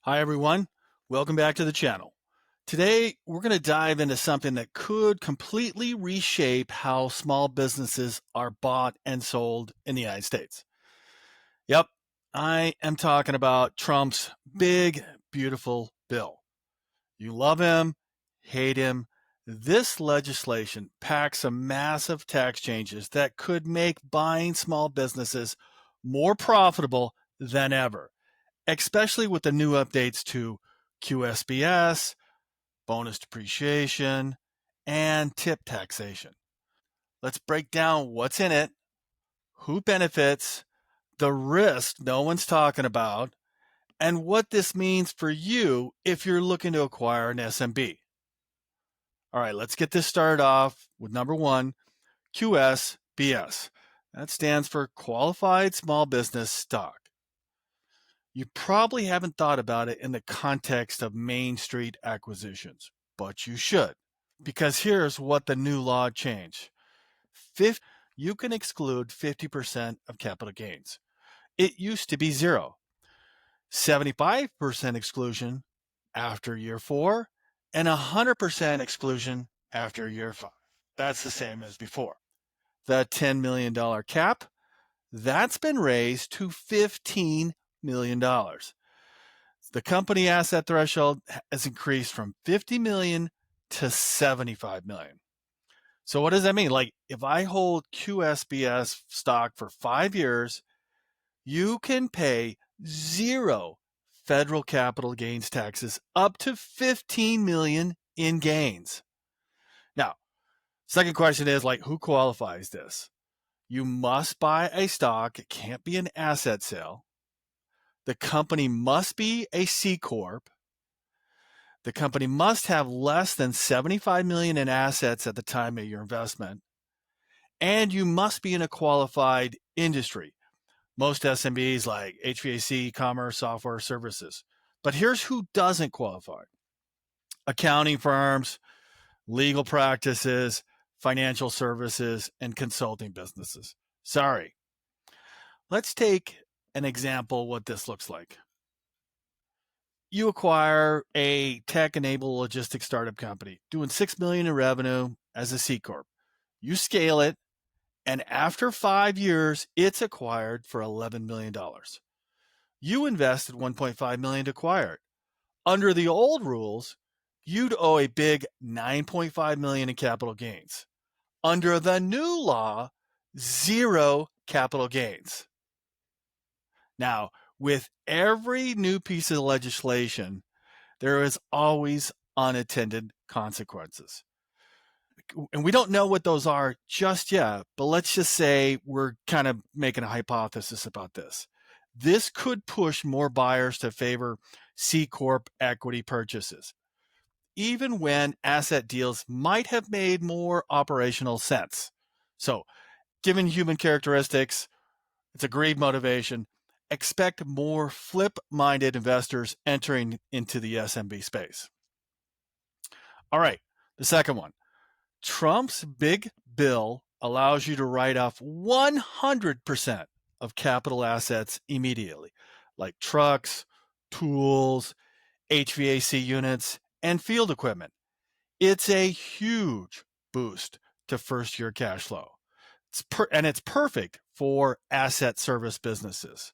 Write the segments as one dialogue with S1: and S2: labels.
S1: Hi, everyone. Welcome back to the channel. Today, we're going to dive into something that could completely reshape how small businesses are bought and sold in the United States. Yep, I am talking about Trump's big, beautiful bill. You love him, hate him. This legislation packs some massive tax changes that could make buying small businesses more profitable than ever, especially with the new updates to QSBS, bonus depreciation, and tip taxation. Let's break down what's in it, who benefits, the risk no one's talking about, and what this means for you if you're looking to acquire an SMB. All right, let's get this started off with number one, QSBS. That stands for Qualified Small Business Stock. You probably haven't thought about it in the context of Main Street acquisitions, but you should, because here's what the new law changed. You can exclude 50% of capital gains. It used to be zero. 75% exclusion after year four, and 100% exclusion after year five. That's the same as before. The $10 million cap, that's been raised to $15 million. The company asset threshold has increased from 50 million to 75 million. So what does that mean? Like if I hold QSBS stock for 5 years, you can pay zero federal capital gains taxes up to 15 million in gains. Now, second question is like who qualifies this? You must buy a stock, it can't be an asset sale. The company must be a C corp. The company must have less than 75 million in assets at the time of your investment, and you must be in a qualified industry. Most SMBs like HVAC, commerce, software, services. But here's who doesn't qualify. Accounting firms, legal practices, financial services, and consulting businesses. Sorry. Let's take an example what this looks like. You acquire a tech-enabled logistics startup company doing $6 million in revenue as a C corp. You scale it, and after 5 years, it's acquired for $11 million. You invested $1.5 million to acquire it. Under the old rules, you'd owe a big $9.5 million in capital gains. Under the new law, zero capital gains. Now, with every new piece of legislation, there is always unintended consequences. And we don't know what those are just yet, but let's just say we're kind of making a hypothesis about this. This could push more buyers to favor C Corp equity purchases, even when asset deals might have made more operational sense. So, given human characteristics, it's a greed motivation. Expect more flip-minded investors entering into the SMB space. All right, the second one. Trump's big bill allows you to write off 100% of capital assets immediately, like trucks, tools, HVAC units, and field equipment. It's a huge boost to first year cash flow. And it's perfect for asset service businesses.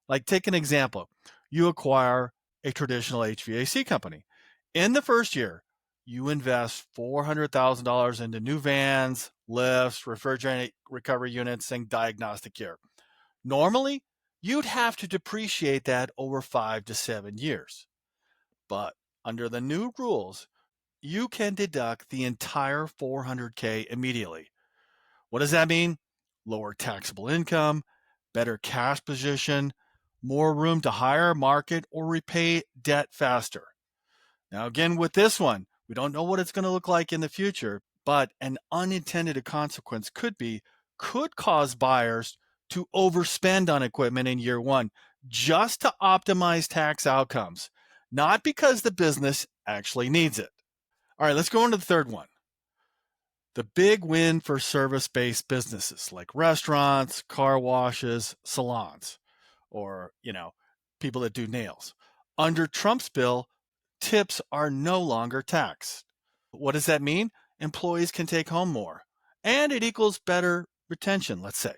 S1: Like, take an example. You acquire a traditional HVAC company. In the first year, you invest $400,000 into new vans, lifts, refrigerant recovery units, and diagnostic gear. Normally, you'd have to depreciate that over 5 to 7 years. But under the new rules, you can deduct the entire 400K immediately. What does that mean? Lower taxable income, better cash position, more room to hire, market, or repay debt faster. Now, again, with this one, we don't know what it's going to look like in the future, but an unintended consequence could cause buyers to overspend on equipment in year one just to optimize tax outcomes, not because the business actually needs it. All right, let's go into the third one. The big win for service-based businesses like restaurants, car washes, salons, or, people that do nails. Under Trump's bill, tips are no longer taxed. What does that mean? Employees can take home more, and it equals better retention, let's say.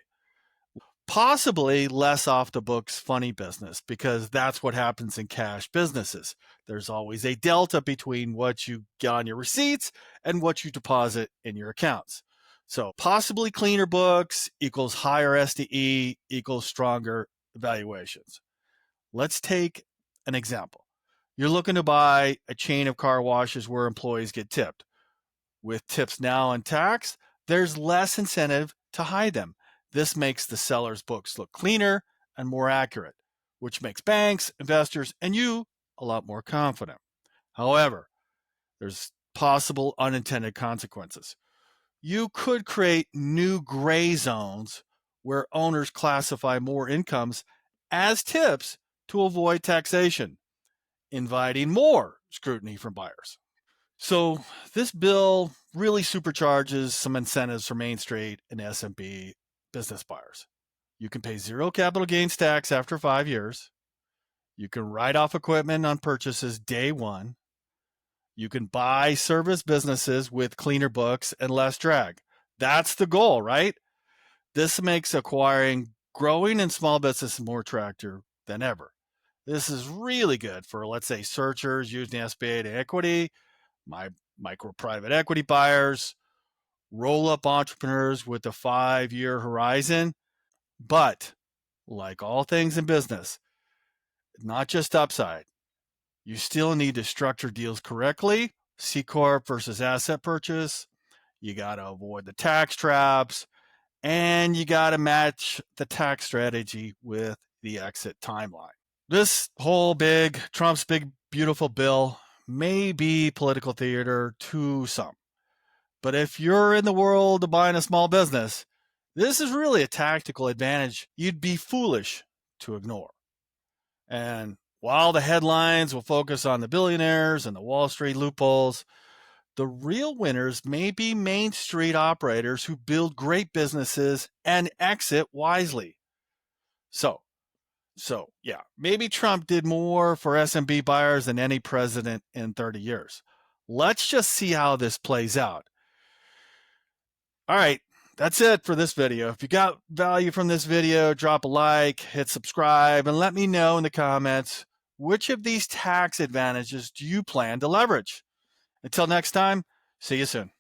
S1: Possibly less off the books funny business, because that's what happens in cash businesses. There's always a delta between what you get on your receipts and what you deposit in your accounts. So possibly cleaner books equals higher SDE equals stronger valuations. Let's take an example. You're looking to buy a chain of car washes where employees get tipped. With tips now untaxed, there's less incentive to hide them. This makes the seller's books look cleaner and more accurate, which makes banks, investors, and you a lot more confident. However, there's possible unintended consequences. You could create new gray zones where owners classify more incomes as tips to avoid taxation, inviting more scrutiny from buyers. So this bill really supercharges some incentives for Main Street and SMB business buyers. You can pay zero capital gains tax after 5 years. You can write off equipment on purchases day one. You can buy service businesses with cleaner books and less drag. That's the goal, right? This makes acquiring growing and small business more attractive than ever. This is really good for, let's say, searchers using SBA to equity, my micro private equity buyers, roll up entrepreneurs with a 5-year horizon. But like all things in business, not just upside, you still need to structure deals correctly. C Corp versus asset purchase. You got to avoid the tax traps, and you got to match the tax strategy with the exit timeline. This whole Trump's big, beautiful bill may be political theater to some. But if you're in the world of buying a small business, this is really a tactical advantage you'd be foolish to ignore. And while the headlines will focus on the billionaires and the Wall Street loopholes, the real winners may be Main Street operators who build great businesses and exit wisely. So yeah, maybe Trump did more for SMB buyers than any president in 30 years. Let's just see how this plays out. All right, that's it for this video. If you got value from this video, drop a like, hit subscribe, and let me know in the comments, which of these tax advantages do you plan to leverage? Until next time, see you soon.